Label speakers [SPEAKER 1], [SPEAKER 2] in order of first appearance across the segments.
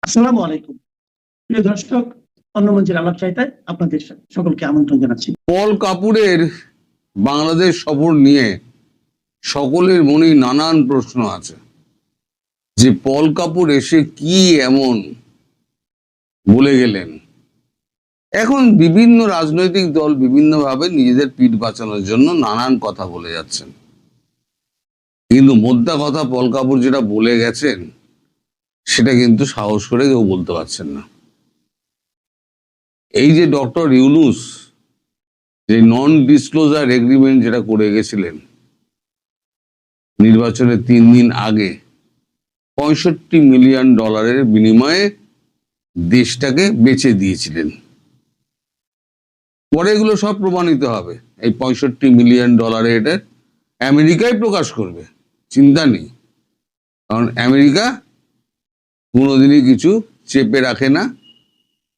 [SPEAKER 1] আসসালামু আলাইকুম। প্রিয় দর্শক, অন্য মঞ্চের আলাপ চাইতে আপনাদের সকলকে আমন্ত্রণ জানাচ্ছি।
[SPEAKER 2] পল কাপুরের বাংলাদেশ সফর নিয়ে সকলের মনেই নানান প্রশ্ন আছে যে পল কাপুর এসে কি এমন বলে গেলেন। এখন বিভিন্ন রাজনৈতিক দল বিভিন্নভাবে নিজেদের পিঠ বাঁচানোর জন্য নানান কথা বলে যাচ্ছেন, কিন্তু মোদ্দা কথা পল কাপুর যেটা বলে গেছেন সেটা কিন্তু সাহস করে কেউ বলতে পারছেন না। এই যে ডক্টর ইউনূস যে নন ডিসক্লোজার এগ্রিমেন্ট যেটা করে গেছিলেন নির্বাচনের 3 দিন আগে, $65 মিলিয়ন বিনিময়ে দেশটাকে বেচে দিয়েছিলেন। পরে এগুলো সব প্রমাণিত হবে। এই $65 মিলিয়ন এটা আমেরিকাই প্রকাশ করবে, চিন্তা নেই। কারণ আমেরিকা কোনোদিনই কিছু চেপে রাখে না,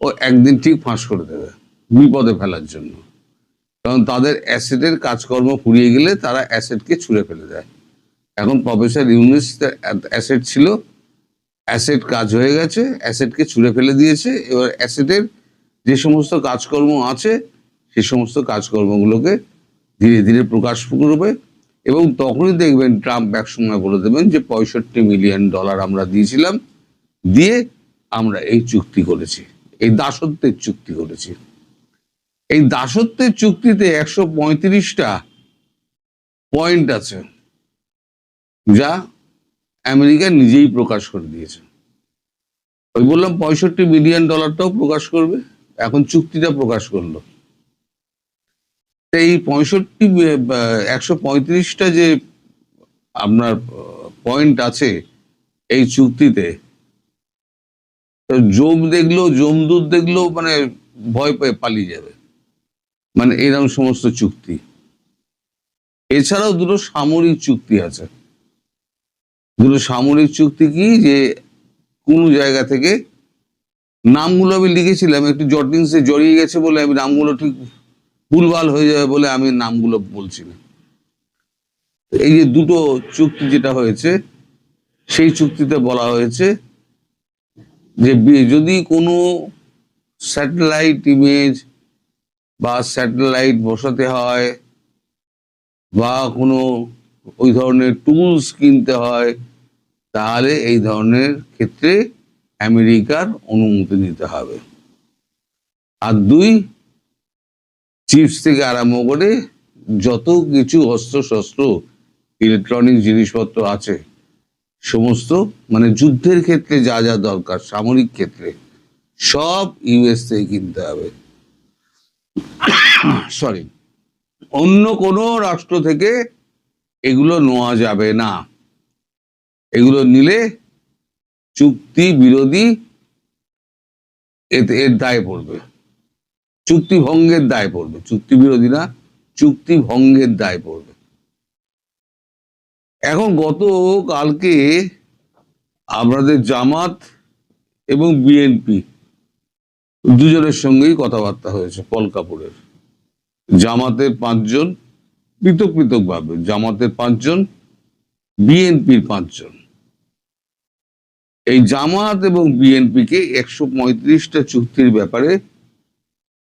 [SPEAKER 2] ও একদিন ঠিক ফাঁস করে দেবে বিপদে ফেলার জন্য। কারণ তাদের অ্যাসেটের কাজকর্ম ফুরিয়ে গেলে তারা অ্যাসেটকে ছুঁড়ে ফেলে দেয়। এখন প্রফেসর ইউনূস অ্যাসেট ছিল, অ্যাসেট কাজ হয়ে গেছে, অ্যাসেটকে ছুঁড়ে ফেলে দিয়েছে। এবার অ্যাসেটের যে সমস্ত কাজকর্ম আছে সে সমস্ত কাজকর্মগুলোকে ধীরে ধীরে প্রকাশ করবে, এবং তখনই দেখবেন ট্রাম্প একসময় বলে দেবেন যে $65 মিলিয়ন আমরা দিয়েছিলাম, দিয়ে আমরা এই চুক্তি করেছি, এই দাসত্বের চুক্তি করেছি। এই দাসত্বের চুক্তিতে 135টা পয়েন্ট আছে যা আমেরিকা নিজেই প্রকাশ করে দিয়েছে। ওই বললাম $65 মিলিয়ন প্রকাশ করবে, এখন চুক্তিটা প্রকাশ করলো। এই 135টা যে আপনার পয়েন্ট আছে এই চুক্তিতে, জমদূত দেখলেও মানে ভয় পেয়ে পালিয়ে যাবে, মানে এরকম সমস্ত চুক্তি। এছাড়াও দুটো সামরিক চুক্তি আছে। দুটো সামরিক চুক্তি কি, যে কোন জায়গা থেকে নামগুলো আমি লিখেছিলাম, একটু জটিংসে জড়িয়ে গেছে বলে আমি নামগুলো ঠিক ভুলভাল হয়ে যাবে বলে আমি নামগুলো বলছি না। এই যে দুটো চুক্তি যেটা হয়েছে, সেই চুক্তিতে বলা হয়েছে যে যদি কোনো স্যাটেলাইট ইমেজ বা স্যাটেলাইট বসাতে হয় বা কোনো ওই ধরনের টুলস কিনতে হয়, তাহলে এই ধরনের ক্ষেত্রে আমেরিকার অনুমতি নিতে হবে। আর 2, চিপস থেকে আরম্ভ করে যত কিছু অস্ত্রশস্ত্র ইলেকট্রনিক জিনিসপত্র আছে সমস্ত, মানে যুদ্ধের ক্ষেত্রে যা যা দরকার সামরিক ক্ষেত্রে, সব ইউএস থেকে কিনতে হবে। সরি, অন্য কোনো রাষ্ট্র থেকে এগুলো নেওয়া যাবে না। এগুলো নিলে চুক্তি বিরোধী এর দায় পড়বে, চুক্তি ভঙ্গের দায় পড়বে, চুক্তি বিরোধী না, চুক্তি ভঙ্গের দায় পড়বে। এখন কালকে আমাদের জামাত এবং বিএনপি দুজনের সঙ্গেই কথাবার্তা হয়েছে পল কাপুরের। জামাতের 5 জন, পৃথক পৃথক ভাবে, জামাতের 5 জন, বিএনপির 5 জন। এই জামাত এবং বিএনপিকে 135টা চুক্তির ব্যাপারে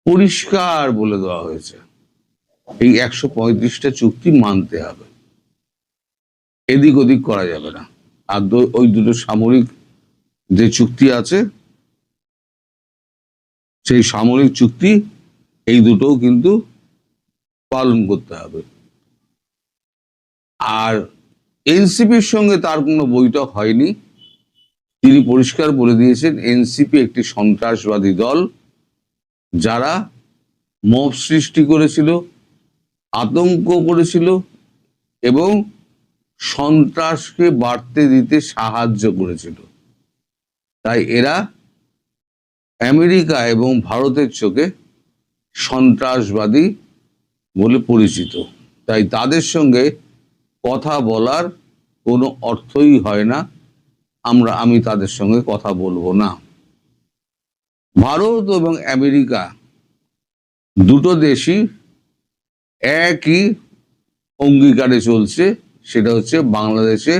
[SPEAKER 2] পরিষ্কার বলে দেওয়া হয়েছে, এই 135টা চুক্তি মানতে হবে, এদিক ওদিক করা যাবে না। আর ওই দুটো সামরিক যে চুক্তি আছে সেই সামরিক চুক্তি এই দুটোও কিন্তু পালন করতে হবে। আর এনসিপির সঙ্গে তার কোনো বৈঠক হয়নি। তিনি পরিষ্কার বলে দিয়েছেন এনসিপি একটি সন্ত্রাসবাদী দল, যারা মব সৃষ্টি করেছিল, আতঙ্ক করেছিল এবং সন্ত্রাসকে বাড়তে দিতে সাহায্য করেছিল। তাই এরা আমেরিকা এবং ভারতের চোখে সন্ত্রাসবাদী বলে পরিচিত। তাই তাদের সঙ্গে কথা বলার কোনো অর্থই হয় না, আমি তাদের সঙ্গে কথা বলবো না। ভারত এবং আমেরিকা দুটো দেশই একই অঙ্গীকারে চলছে, সেটা হচ্ছে বাংলাদেশে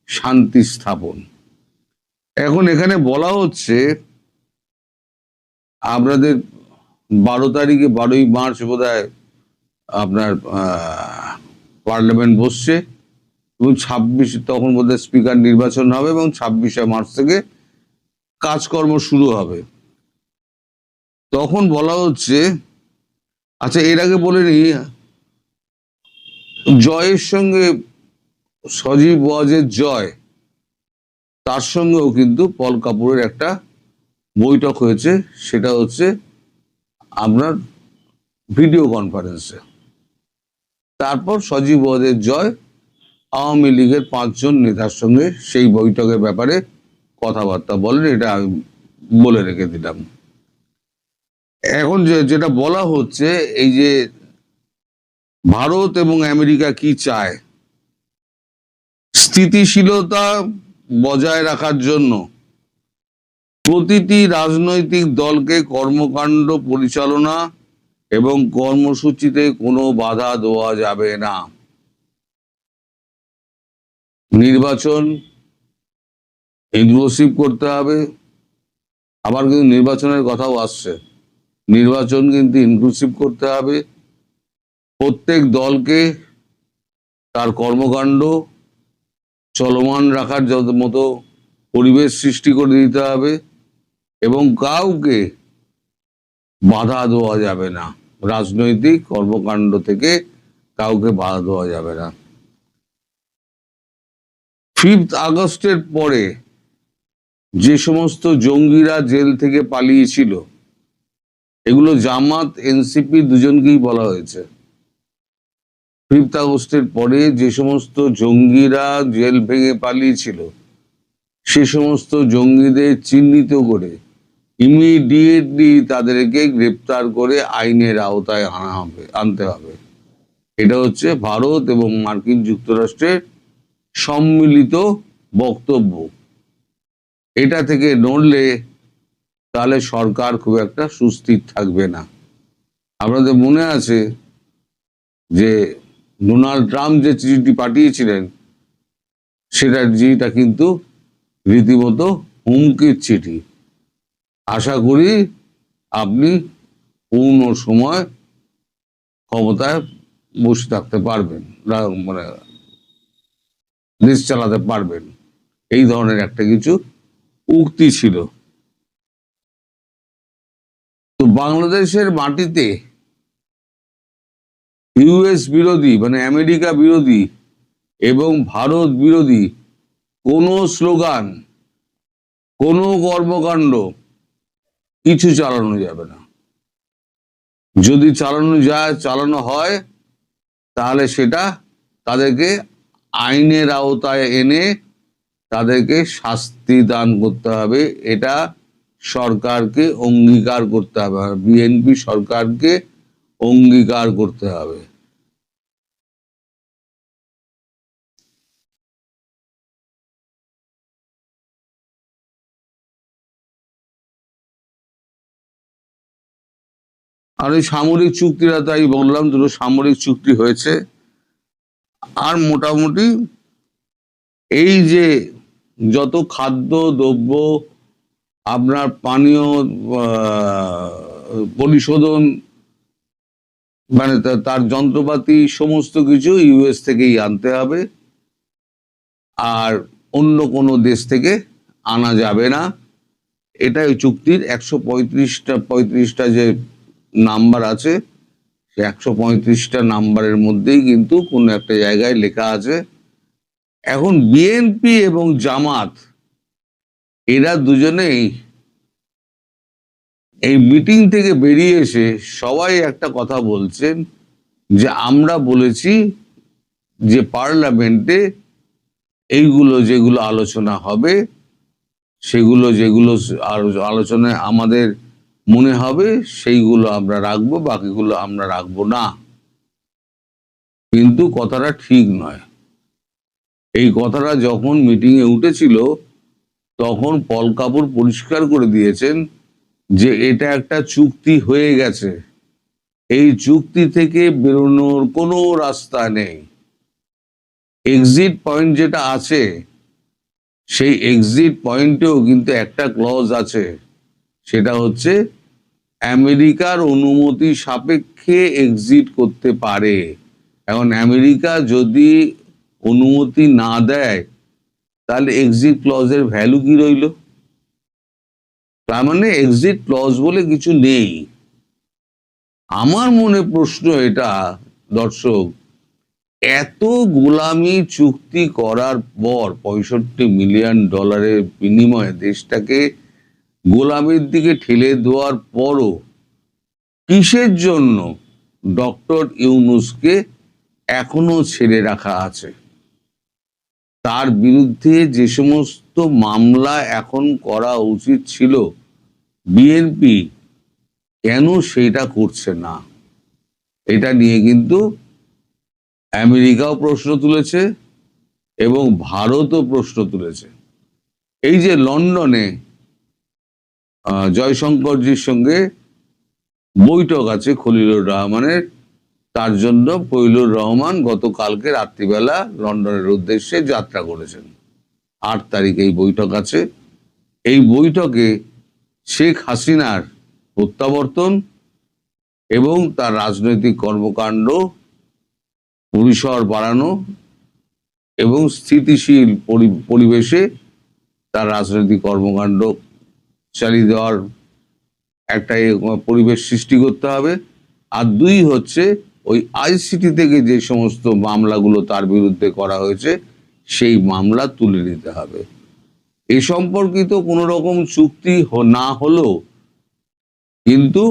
[SPEAKER 2] শান্তি স্থাপন। এখন এখানে বলা হচ্ছে আপনাদের 12 তারিখে 12ই মার্চ বোধহয় আপনার পার্লামেন্ট বসছে এবং 26 তখন বোধহয় স্পিকার নির্বাচন হবে এবং 26শে মার্চ থেকে কাজকর্ম শুরু হবে। তখন বলা হচ্ছে, আচ্ছা এর আগে বলে নি, জয়ের সঙ্গে সজীব ওয়াজের জয়, তার সঙ্গেও কিন্তু পল কাপুরের একটা বৈঠক হয়েছে, সেটা হচ্ছে আপনার ভিডিও কনফারেন্সে। তারপর সজীব ওয়াজের জয় আওয়ামী লীগের 5 জন নেতার সঙ্গে সেই বৈঠকের ব্যাপারে কথাবার্তা বলেন, এটা আমি বলে রেখে দিলাম। এখন যেটা বলা হচ্ছে, এই যে ভারত এবং আমেরিকা কি চায়, স্থিতিশীলতা বজায় রাখার জন্য প্রতিটি রাজনৈতিক দলকে কর্মকাণ্ড পরিচালনা এবং কর্মসূচিতে কোনো বাধা দেওয়া যাবে না। নির্বাচন ইনক্লুসিভ করতে হবে, আবার কিন্তু নির্বাচনের কথাও আসছে, নির্বাচন কিন্তু ইনক্লুসিভ করতে হবে। প্রত্যেক দলকে তার কর্মকাণ্ড চলমান রাখার মতো পরিবেশ সৃষ্টি করে দিতে হবে এবং কাউকে বাধা দেওয়া যাবে না, রাজনৈতিক কর্মকাণ্ড থেকে কাউকে বাধা দেওয়া যাবে না। 5 আগস্টের পরে যে সমস্ত জঙ্গিরা জেল থেকে পালিয়েছিল, এগুলো জামাত এনসিপি দুজনকেই বলা হয়েছে। 5 আগস্টের পরে যে সমস্ত জঙ্গিরা জেল ভেঙে পালিয়েছিল, সে সমস্ত জঙ্গিদের চিহ্নিত করে ইমিডিয়েটলি তাদেরকে গ্রেপ্তার করে আইনের আওতায় আনতে হবে। এটা হচ্ছে ভারত এবং মার্কিন যুক্তরাষ্ট্রের সম্মিলিত বক্তব্য। এটা থেকে নড়লে তাহলে সরকার খুব একটা সুস্থির থাকবে না। আপনাদের মনে আছে যে ডোনাল্ড ট্রাম্প যে চিঠিটি পাঠিয়েছিলেন, সেটা চিঠিটা কিন্তু রীতিমতো হুমকির চিঠি। আশা করি আপনি পূর্ণ সময় ক্ষমতায় বসে থাকতে পারবেন, মানে দেশ চালাতে পারবেন, এই ধরনের একটা কিছু উক্তি ছিল। তো বাংলাদেশের মাটিতে ইউএস বিরোধী, মানে আমেরিকা বিরোধী এবং ভারত বিরোধী কোনো স্লোগান, কোনো কর্মকাণ্ড কিছু চালানো যাবে না। যদি চালানো হয়, তাহলে সেটা তাদেরকে আইনের আওতায় এনে তাদেরকে শাস্তি দান করতে হবে। এটা সরকারকে অঙ্গীকার করতে হবে, বিএনপি সরকারকে অঙ্গীকার করতে হবে। আর ওই সামরিক চুক্তিটা, তাই বললাম, দুটো সামরিক চুক্তি হয়েছে। আর মোটামুটি এই যে যত খাদ্য দ্রব্য, আপনার পানীয় পরিশোধন, মানে তার যন্ত্রপাতি, সমস্ত কিছু ইউএস থেকেই আনতে হবে, আর অন্য কোনো দেশ থেকে আনা যাবে না। এটা ওই চুক্তির 135টা যে নাম্বার আছে, সে 135টা নাম্বারের মধ্যেই কিন্তু কোনো একটা জায়গায় লেখা আছে। এখন বিএনপি এবং জামাত, এরা দুজনেই এই মিটিং থেকে বেরিয়ে এসে সবাই একটা কথা বলছেন যে আমরা বলেছি যে পার্লামেন্টে এইগুলো যেগুলো আলোচনা হবে, সেগুলো যেগুলো আলোচনায় আমাদের মনে হবে সেইগুলো আমরা রাখবো, বাকিগুলো আমরা রাখবো না। কিন্তু কথাটা ঠিক নয়। এই কথাটা যখন মিটিংয়ে উঠেছিল, তখন পল কাপুর পরিষ্কার করে দিয়েছেন যে এটা একটা চুক্তি হয়ে গেছে, এই চুক্তি থেকে বেরোনোর কোনো রাস্তা নেই। এক্সিট পয়েন্ট যেটা আছে, সেই এক্সিট পয়েন্টেও কিন্তু একটা ক্লজ আছে, সেটা হচ্ছে আমেরিকার অনুমতি সাপেক্ষে এক্সিট করতে পারে। এখন আমেরিকা যদি অনুমতি না দেয় তাহলে এক্সিট ক্লজের ভ্যালু কি রইল? তার মানে এক্সিট ক্লজ বলে কিছু নেই। আমার মনে প্রশ্ন এটা, দর্শক, এত গোলামি চুক্তি করার পর $65 মিলিয়ন বিনিময়ে দেশটাকে গোলামির দিকে ঠেলে দেওয়ার পরও কিসের জন্য ডক্টর ইউনূসকে এখনো ছেড়ে রাখা আছে? তার বিরুদ্ধে যে সমস্ত মামলা এখন করা উচিত ছিল বিএনপি কেন সেটা করছে না? এটা নিয়ে কিন্তু আমেরিকাও প্রশ্ন তুলেছে এবং ভারতও প্রশ্ন তুলেছে। এই যে লন্ডনে জয়শঙ্করজির সঙ্গে বৈঠক আছে খলিলুর রহমানের, তার জন্য ফজলুর রহমান গতকালকে রাত্রিবেলা লন্ডনের উদ্দেশ্যে যাত্রা করেছেন। 8 তারিখে এই বৈঠক আছে। এই বৈঠকে শেখ হাসিনার প্রত্যাবর্তন এবং তার রাজনৈতিক কর্মকাণ্ড পরিসর বাড়ানো এবং স্থিতিশীল পরিবেশে তার রাজনৈতিক কর্মকাণ্ড চালিয়ে দেওয়ার একটা পরিবেশ সৃষ্টি করতে হবে। আর 2 হচ্ছে ওই আইসিটি থেকে যে সমস্ত মামলাগুলো তার বিরুদ্ধে করা হয়েছে সেই মামলা তুলে নিতে হবে। এ সম্পর্কিত কোনো রকম চুক্তি না হলেও কিন্তু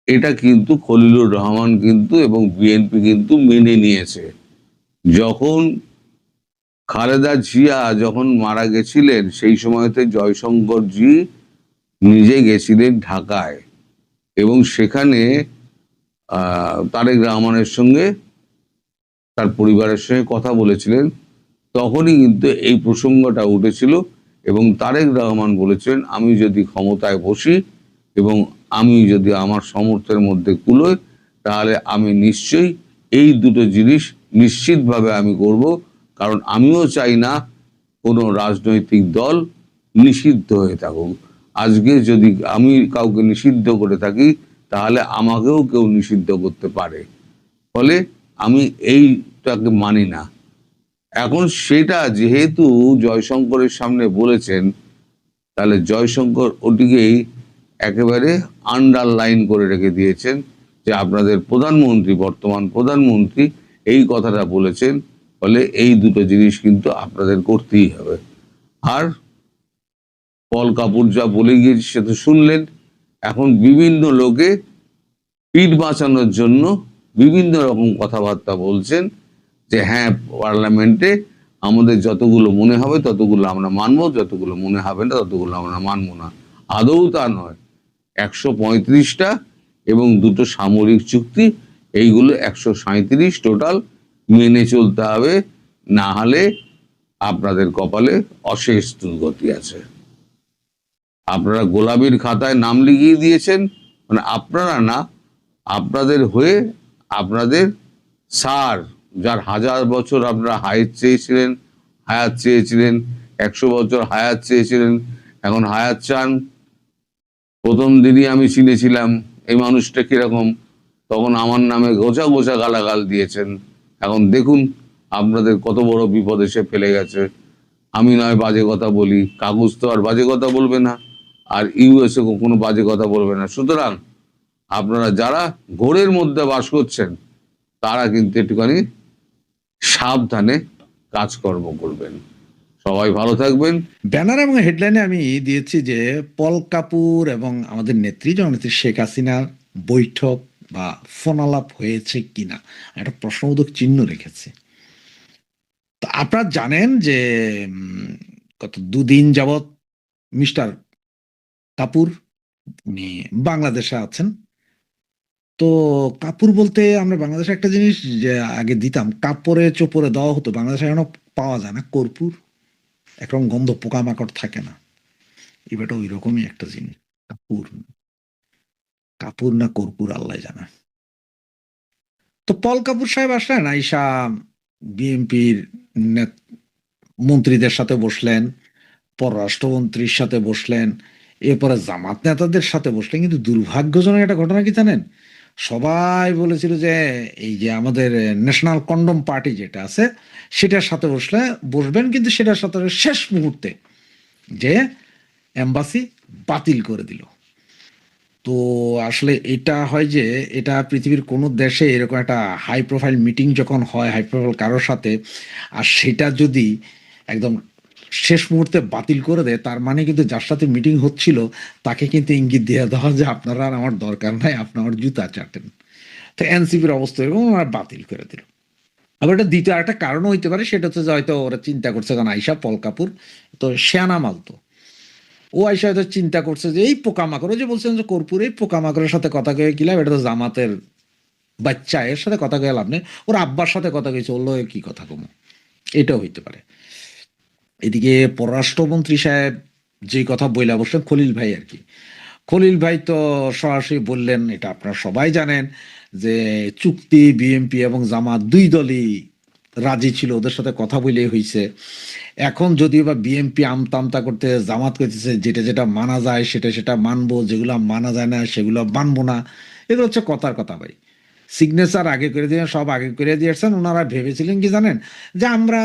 [SPEAKER 2] এটা কিন্তু খলিলুর রহমান কিন্তু এবং বিএনপি কিন্তু মেনে নিয়েছে। যখন খালেদা জিয়া যখন মারা গেছিলেন সেই সময়তে জয়শঙ্করজি নিজে গেছিলেন ঢাকায় এবং সেখানে তারেক রহমানের সঙ্গে তার পরিবারের সঙ্গে কথা বলেছিলেন। তখনই কিন্তু এই প্রসঙ্গটা উঠেছিল এবং তারেক রহমান বলেছিলেন, আমি যদি ক্ষমতায় বসি এবং আমি যদি আমার সামর্থ্যের মধ্যে কুলোই তাহলে আমি নিশ্চয়ই এই দুটো জিনিস নিশ্চিতভাবে আমি করব, কারণ আমিও চাই না কোনো রাজনৈতিক দল নিষিদ্ধ হয়ে থাকুক। আজকে যদি আমি কাউকে নিষিদ্ধ করে থাকি তাহলে আমাকেও কেউ নিষিদ্ধ করতে পারে, ফলে আমি এইটাকে মানি না। এখন সেটা যেহেতু জয়শঙ্করের সামনে বলেছেন, তাহলে জয়শঙ্কর ওটিকেই একেবারে আন্ডারলাইন করে রেখে দিয়েছেন যে আপনাদের প্রধানমন্ত্রী, বর্তমান প্রধানমন্ত্রী এই কথাটা বলেছেন, ফলে এই দুটো জিনিস কিন্তু আপনাদের করতেই হবে। আর পল কাপুর যা বলে গিয়েছে সে তো শুনলেন। এখন বিভিন্ন লোকে পিঠ বাঁচানোর জন্য বিভিন্ন রকম কথাবার্তা বলছেন যে হ্যাঁ, পার্লামেন্টে আমাদের যতগুলো মনে হবে ততগুলো আমরা মানবো, যতগুলো মনে হবে না ততগুলো আমরা মানবো না। আদৌ তা নয়। 135টা এবং 2টো সামরিক চুক্তি, এইগুলো 137 টোটাল মেনে চলতে হবে, না হলে আপনাদের কপালে অশেষ দুর্গতি আছে। আপনারা গোলামির খাতায় নাম লিখিয়ে দিয়েছেন, মানে আপনারা না, আপনাদের হয়ে আপনাদের স্যার, যার 1000 বছর আপনারা হায়াত চেয়েছিলেন, 100 বছর হায়াত চেয়েছিলেন, এখন হায়াত চান। প্রথম দিনই আমি চিনেছিলাম এই মানুষটা কিরকম, তখন আমার নামে গোছা গোছা গালাগাল দিয়েছেন। এখন দেখুন আপনাদের কত বড় বিপদ এসে ফেলে গেছে। আমি নয় বাজে কথা বলি, কাগজ তো আর বাজে কথা বলবে না, আর ইউএসএ কোনো বাজে কথা বলবে না। সুতরাং আপনারা যারা ঘোরের মধ্যে বাস করছেন তারা কিন্তু একটুখানি সাবধানে কাজকর্ম করবেন। সবাই ভালো থাকবেন।
[SPEAKER 3] ব্যানার এবং হেডলাইনে আমি দিয়েছি যে পল কাপুর এবং আমাদের নেত্রী জননেত্রী শেখ হাসিনার বৈঠক বা ফোনালাপ হয়েছে কিনা একটা প্রশ্নবোধক চিহ্ন রেখেছে। তো আপনারা জানেন যে গত 2 দিন যাবৎ মিস্টার কাপুর উনি বাংলাদেশে আছেন। তো কাপুর বলতে আমরা বাংলাদেশে একটা জিনিস যে আগে দিতাম, কাপড়ে চোপড়ে দেওয়া হতো, বাংলাদেশে এখনো পাওয়া যায় না, কর্পূর, একরকম গন্ধ, পোকামাকড় থাকে না। এবারটা ওই রকমই একটা জিনিস, কাপুর, কাপুর না কর্পূর আল্লাহ জানে। তো পল কাপুর সাহেব আসলেন, আইসা বিএনপির মন্ত্রীদের সাথে বসলেন, পররাষ্ট্রমন্ত্রীর সাথে বসলেন, এরপরে জামাত নেতাদের সাথে বসলেন, কিন্তু দুর্ভাগ্যজনক একটা ঘটনা কি জানেন, সবাই বলেছিল যে এই যে আমাদের ন্যাশনাল কন্ডম পার্টি যেটা আছে সেটার সাথে বসবেন, কিন্তু সেটার সাথে শেষ মুহূর্তে যে এম্বাসি বাতিল করে দিল। তো আসলে এটা হয় যে এটা পৃথিবীর কোনো দেশে এরকম একটা হাই প্রোফাইল মিটিং যখন হয় হাই প্রোফাইল কারোর সাথে, আর সেটা যদি একদম শেষ মুহূর্তে বাতিল করে দেয়, তার মানে কিন্তু যার সাথে মিটিং হচ্ছিল তাকে কিন্তু ইঙ্গিত দিয়ে দেওয়া যে আপনারা আর আমার দরকার নাই, আপনি আমার জুতা চাটেন। তো এনসিপির অবস্থা এরকম, ওরা বাতিল করে দিল। আবার এটা দ্বিতীয় একটা কারণও হইতে পারে, সেটা হচ্ছে যে হয়তো ওরা চিন্তা করছে, কারণ আইসা পল কাপুর তো শেয়ানা মাল, তো ও আইসা হয়তো চিন্তা করছে যে এই পোকামাকড়, ওই যে বলছেন যে কর্পূর, এই পোকামাকড়ের সাথে কথা কয়ে কি লাভ, এটা তো জামাতের বাচ্চা, এর সাথে কথা কয়ে লাভ নেই, ওর আব্বার সাথে কথা কয়েছে, ওর লগে কি কথা কমো, এটাও হইতে পারে। এদিকে পররাষ্ট্রমন্ত্রী সাহেব যে কথা বইলা বসলেন, খলিল ভাই আর কি, খলিল ভাই তো সরাসরি বললেন, এটা আপনারা সবাই জানেন যে চুক্তি বিএনপি এবং জামাত দুই দলই রাজি ছিল, ওদের সাথে কথা বলেই হয়েছে। এখন যদিও বা বিএনপি আমতা করতে, জামাত করতেছে যেটা যেটা মানা যায় সেটা সেটা মানবো, যেগুলো মানা যায় না সেগুলো মানবো না, এগুলো হচ্ছে কথার কথা ভাই। সিগনেচার আগে করে দিয়ে, সব আগে করে দিয়েছেন। ওনারা ভেবেছিলেন কি জানেন, যে আমরা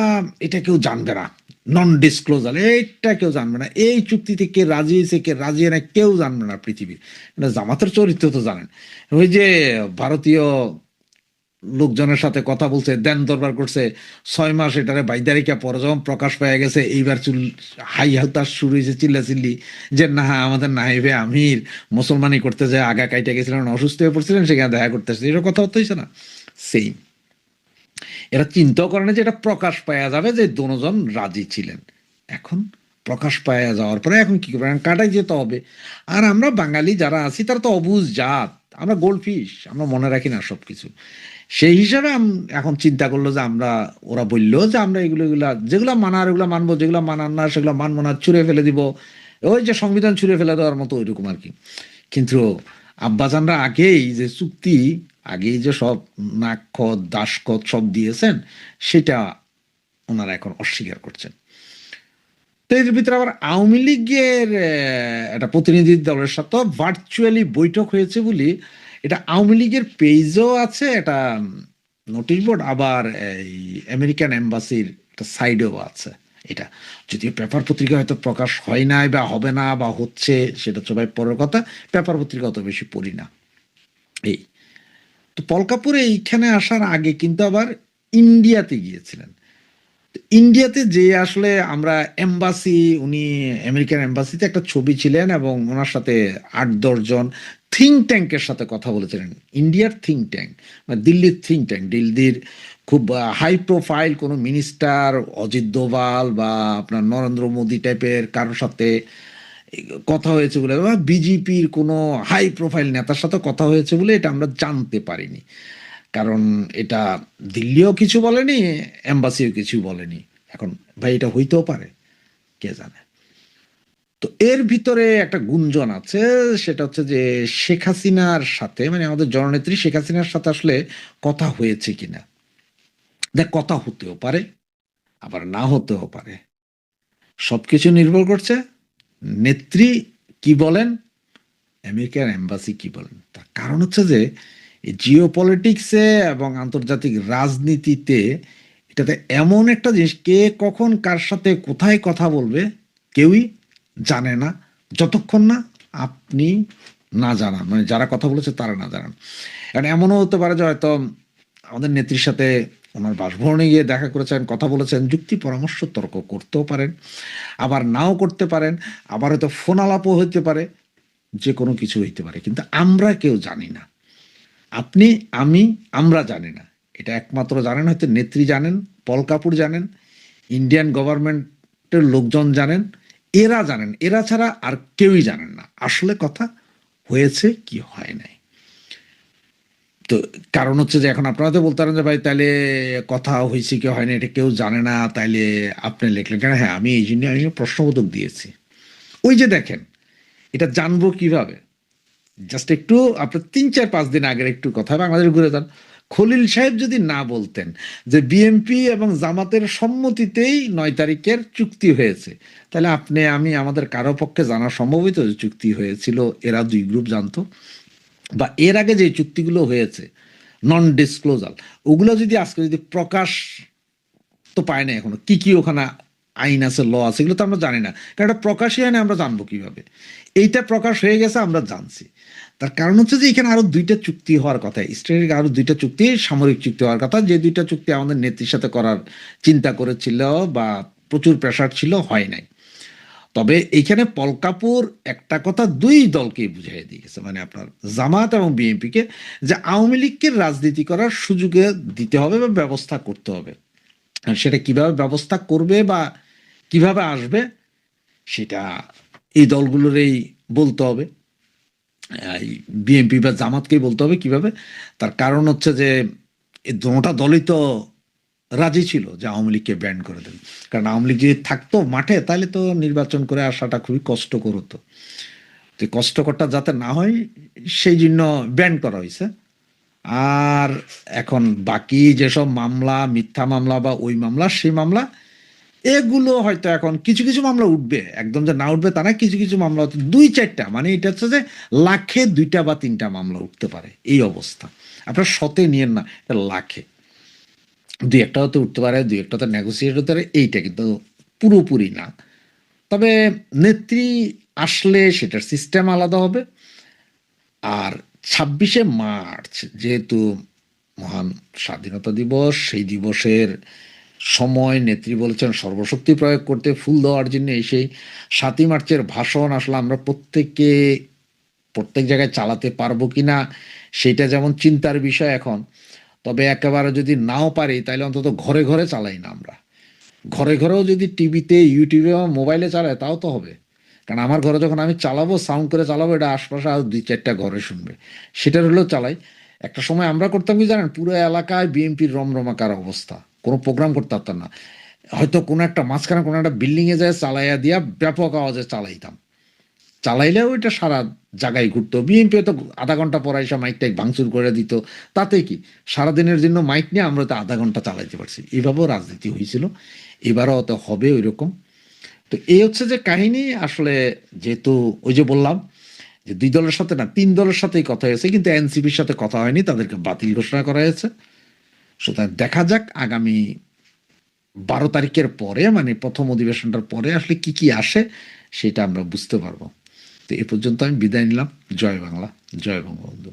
[SPEAKER 3] এটা কেউ জানবে না, নন ডিসক্লোজার, এইটা কেউ জানবে না, এই চুক্তিতে কে রাজি হয়েছে কে রাজি হয় না কেউ জানবে না পৃথিবীর। জামাতের চরিত্র তো জানেন, ওই যে ভারতীয় লোকজনের সাথে কথা বলছে, দেন দরবার করছে 6 মাস, এটারে বাইদারিকা পরে যখন প্রকাশ পেয়ে গেছে, এইবার হাই হালতাস শুরু হয়েছে, চিল্লাচিল্লি, যে না আমাদের নাহিবে আমির মুসলমানি করতে যায় আগা কাইটা গেছিলেন, অসুস্থ হয়ে পড়ছিলেন, সেখানে দেখা করতে আসছে, এরকম কথাবার্তা হয়েছে না। সেম, এরা চিন্তাও করে না যে এটা প্রকাশ পাওয়া যাবে যে দুজন রাজি ছিলেন। এখন প্রকাশ পাওয়া যাওয়ার পরে এখন কি করবেন, কাটাই যেতে হবে। আর আমরা বাঙালি যারা আছি তারা তো অবুঝ জাত, আমরা গোল্ড ফিশ, আমরা মনে রাখি না সবকিছু। সেই হিসাবে এখন চিন্তা করলো যে আমরা, ওরা বললো যে আমরা এগুলা যেগুলো মানার এগুলো মানবো, যেগুলো মানার না সেগুলো মানবো না, ছুঁড়ে ফেলে দিব, ওই যে সংবিধান ছুঁড়ে ফেলে দেওয়ার মতো ওইরকম আর কি। কিন্তু আব্বাজানরা আগেই যে চুক্তি, আগেই যে সব নাক্ষত দাসখত সব দিয়েছেন, সেটা ওনারা এখন অস্বীকার করছেন। তো এর ভিতরে আবার আওয়ামী লীগের একটা প্রতিনিধি দলের সাথে ভার্চুয়ালি বৈঠক হয়েছে বলি, এটা আওয়ামী লীগের পেজও আছে, এটা নোটিশ বোর্ড, আবার এই আমেরিকান এম্বাসির একটা সাইডেও আছে। এটা যদিও পেপার পত্রিকা হয়তো প্রকাশ হয় নাই বা হবে না বা হচ্ছে, সেটা সবাই পরের কথা, পেপার পত্রিকা অত বেশি পড়ি না। এই তো পল কাপুর এইখানে আসার আগে কিন্তু আবার ইন্ডিয়াতে গিয়েছিলেন। ইন্ডিয়াতে যে আসলে আমরা এম্বাসি, উনি আমেরিকান এম্বাসিতে একটা ছবি ছিলেন এবং ওনার সাথে 8-10 জন থিঙ্ক ট্যাঙ্কের সাথে কথা বলেছিলেন। ইন্ডিয়ার থিঙ্ক ট্যাঙ্ক মানে দিল্লির থিঙ্ক ট্যাঙ্ক, দিল্লির খুব হাই প্রোফাইল কোনো মিনিস্টার, অজিত দোভাল বা আপনার নরেন্দ্র মোদী টাইপের কারোর সাথে কথা হয়েছে বলে, বা বিজেপির কোনো হাই প্রোফাইল নেতার সাথে কথা হয়েছে বলে এটা আমরা জানতে পারিনি, কারণ এটা দিল্লিও কিছু বলেনি, এম্বাসিও কিছু বলেনি। এখন ভাই এটা হইতেও পারে, কে জানে। তো এর ভিতরে একটা গুঞ্জন আছে, সেটা হচ্ছে যে শেখ হাসিনার সাথে, মানে আমাদের জননেত্রী শেখ হাসিনার সাথে আসলে কথা হয়েছে কিনা। দেখ, কথা হতেও পারে আবার না হতেও পারে, সবকিছু নির্ভর করছে নেত্রী কি বলেন, আমেরিকার এম্বাসি কি বলেন। তার কারণ হচ্ছে যে জিও পলিটিক্সে এবং আন্তর্জাতিক রাজনীতিতে এটাতে এমন একটা জিনিস, কে কখন কার সাথে কোথায় কথা বলবে কেউই জানে না, যতক্ষণ না আপনি না জানান, মানে যারা কথা বলেছে তারা না জানান। কারণ এমনও হতে পারে যে হয়তো আমাদের নেত্রীর সাথে ওনার বাসভবনে গিয়ে দেখা করেছেন, কথা বলেছেন, যুক্তি পরামর্শ তর্ক করতেও পারেন, আবার নাও করতে পারেন, আবার হয়তো ফোন আলাপও হইতে পারে, যে কোনো কিছু হইতে পারে, কিন্তু আমরা কেউ জানি না। আপনি আমি আমরা জানি না, এটা একমাত্র জানেন হয়তো নেত্রী জানেন, পল কাপুর জানেন, ইন্ডিয়ান গভর্নমেন্টের লোকজন জানেন, এরা জানেন, এরা ছাড়া আর কেউই জানেন না আসলে কথা হয়েছে কি হয় নাই। তো কারণ হচ্ছে যে এখন আপনারা তো বলতে পারেন যে ভাই তাহলে কথা হয়েছে কি হয় না এটা কেউ জানে না, তাইলে আপনি লিখলেন কেন? হ্যাঁ, আমি এই জন্য আমি প্রশ্নবোধক দিয়েছি। ওই যে দেখেন, এটা জানবো কিভাবে, জাস্ট একটু আপনার 3-4-5 দিন আগের একটু কথা, বাংলাদেশ ঘুরে যান, খলিল সাহেব যদি না বলতেন যে বিএনপি এবং জামাতের সম্মতিতেই 9 তারিখের চুক্তি হয়েছে, তাহলে আপনি আমি আমাদের কারো পক্ষে জানা সম্ভব হইতো যে চুক্তি হয়েছিল, এরা 2 গ্রুপ জানতো, বা এর আগে যে চুক্তিগুলো হয়েছে নন ডিসক্লোজাল, ওগুলো যদি আজকে যদি প্রকাশ তো পায় না, এখনো কি কি ওখানে আইন আছে, ল আছে, এগুলো তো আমরা জানি না, কারণ এটা প্রকাশই হয় না, আমরা জানবো কিভাবে? এইটা প্রকাশ হয়ে গেছে, আমরা জানছি। তার কারণ হচ্ছে যে এখানে আরো 2টা চুক্তি হওয়ার কথা, স্ট্র্যাটেজিক আরো 2টা চুক্তি, সামরিক চুক্তি হওয়ার কথা, যে 2টা চুক্তি আমাদের নেত্রীর সাথে করার চিন্তা করেছিল বা প্রচুর প্রেশার ছিল, হয় নাই। তবে এইখানে পল কাপুর একটা কথা 2 দলকেই বুঝিয়ে দিয়ে গেছে, মানে আপনার জামাত এবং বিএনপিকে, যে আওয়ামী লীগকে রাজনীতি করার সুযোগে দিতে হবে বা ব্যবস্থা করতে হবে। আর সেটা কিভাবে ব্যবস্থা করবে বা কিভাবে আসবে, সেটা এই দলগুলোরই বলতে হবে, বিএনপি বা জামাতকেই বলতে হবে কিভাবে। তার কারণ হচ্ছে যে এই দুটা দলই তো রাজি ছিল যে আওয়ামী লীগকে ব্যান করে দেন, কারণ আওয়ামী লীগ যদি থাকতো মাঠে তাহলে তো নির্বাচন করে আসাটা খুবই কষ্টকর হতো। তো কষ্টকরটা যাতে না হয় সেই জন্য ব্যান করা হয়েছে। আর এখন বাকি যেসব মামলা, মিথ্যা মামলা বা ওই মামলা সেই মামলা, এগুলো হয়তো এখন কিছু কিছু মামলা উঠবে, একদম যে না উঠবে তা না, কিছু কিছু মামলা হচ্ছে 2-4টা, মানে এটা হচ্ছে যে লাখে 2টা বা 3টা মামলা উঠতে পারে, এই অবস্থা। আপনার শতে নিয়েন না, এটা লাখে 2-1টা হতে উঠতে পারে, 2-1টাতে নেগোসিয়েট হতে পারে, এইটা কিন্তু পুরোপুরি না। তবে নেত্রী আসলে সেটার সিস্টেম আলাদা হবে। আর 26শে মার্চ যেহেতু মহান স্বাধীনতা দিবস, সেই দিবসের সময় নেত্রী বলেছেন সর্বশক্তি প্রয়োগ করতে, ফুল দেওয়ার জন্য। সেই 7ই মার্চের ভাষণ আসলে আমরা প্রত্যেক জায়গায় চালাতে পারবো কিনা সেটা যেমন চিন্তার বিষয় এখন। তবে একেবারে যদি নাও পারি তাহলে অন্তত ঘরে ঘরে চালাই না আমরা, ঘরে ঘরেও যদি টিভিতে, ইউটিউবে বা মোবাইলে চালায় তাও তো হবে। কারণ আমার ঘরে যখন আমি চালাবো, সাউন্ড করে চালাবো, এটা আশপাশে আরো 2-4টা ঘরে শুনবে, সেটার হলেও চালাই। একটা সময় আমরা করতাম কি জানেন, পুরো এলাকায় বিএনপির রমরমাকার অবস্থা, কোনো প্রোগ্রাম করতে পারতাম না, হয়তো কোনো একটা মাঝখানে কোনো একটা বিল্ডিংয়ে যায় চালাইয়া দিয়া ব্যাপক আওয়াজে চালাইতাম, চালাইলেও এটা সারা জায়গায় ঘুরতো। বিএনপি তো আধা ঘন্টা পরে এসে মাইকটাই ভাঙচুর করে দিত, তাতে কি সারাদিনের জন্য মাইক নিয়ে আমরা তো আধা ঘন্টা চালাইতে পারছি। এভাবেও রাজনীতি হয়েছিল, এবারও তো হবে ওই রকম। তো এই হচ্ছে যে কাহিনী। আসলে যেহেতু ওই যে বললাম যে 2 দলের সাথে না, 3 দলের সাথেই কথা হয়েছে, কিন্তু এনসিপির সাথে কথা হয়নি, তাদেরকে বাতিল ঘোষণা করা হয়েছে। সুতরাং দেখা যাক আগামী 12 তারিখের পরে, মানে প্রথম অধিবেশনটার পরে আসলে কি কি আসে সেটা আমরা বুঝতে পারবো। তো এ পর্যন্ত আমি বিদায় নিলাম। জয় বাংলা, জয় বঙ্গবন্ধু।